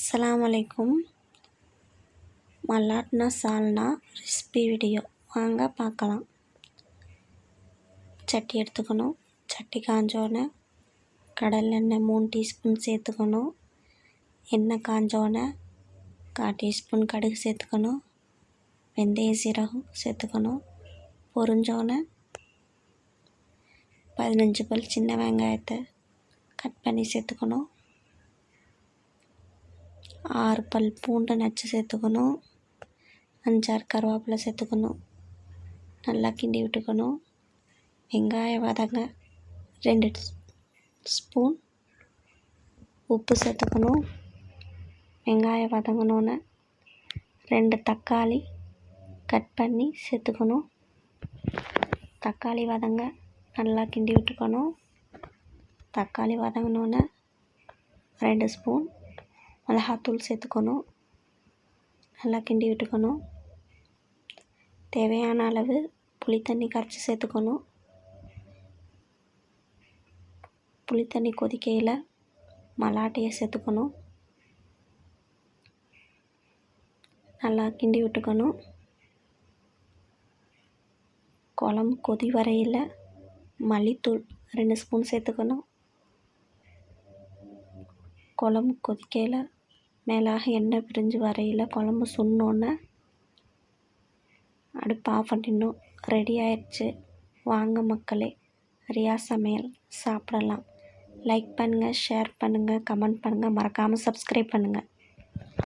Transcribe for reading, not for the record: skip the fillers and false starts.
அஸ்ஸலாமு அலைக்கும். மலாட்னா சால்னா recipe video வாங்க பார்க்கலாம். சட்டி எடுத்துக்கணும். சட்டி காஞ்சோன்னே கடலெண்ணெய் 3 டீஸ்பூன் சேர்த்துக்கணும். எண்ணெய் காஞ்சோன்னே 1/4 டீஸ்பூன் கடுகு சேர்த்துக்கணும். வெந்தயம் சீரகம் சேர்த்துக்கணும். பொரிஞ்சோன்னே 15 பல் சின்ன வெங்காயத்தை கட் பண்ணி சேர்த்துக்கணும். 6 பல் பூண்டை நச்சு சேர்த்துக்கணும். 5-6 கருவேப்பிலை சேர்த்துக்கணும். நல்லா கிண்டி விட்டுக்கணும். வெங்காயம் வதங்க 2 ஸ்பூன் உப்பு சேர்த்துக்கணும். வெங்காயம் வதங்கினோன்னே 2 தக்காளி கட் பண்ணி சேர்த்துக்கணும். தக்காளி வதங்க நல்லா கிண்டி விட்டுக்கணும். தக்காளி வதங்கினோன்னே 2 ஸ்பூன் மிளகாத்தூள் சேர்த்துக்கணும். நல்லா கிண்டி விட்டுக்கணும். தேவையான அளவு புளித்தண்ணி கரைச்சி சேர்த்துக்கணும். புளித்தண்ணி கொதிக்கையில் மலாட்டையை சேர்த்துக்கணும். நல்லா கிண்டி விட்டுக்கணும். குழம்பு கொதி வரையில் மல்லித்தூள் 2 ஸ்பூன் சேர்த்துக்கணும். குழம்பு கொதிக்கையில் மேலாக எண்ணெய் பிரிஞ்சு வரையில் குழம்பு சுண்டோன்னே அடுப்பு ஆஃப் பண்ணிடணும். ரெடி ஆயிடுச்சு. வாங்க மக்களே, ரியா சமையல் சாப்பிடலாம். லைக் பண்ணுங்கள், ஷேர் பண்ணுங்கள், கமெண்ட் பண்ணுங்கள், மறக்காமல் சப்ஸ்கிரைப் பண்ணுங்கள்.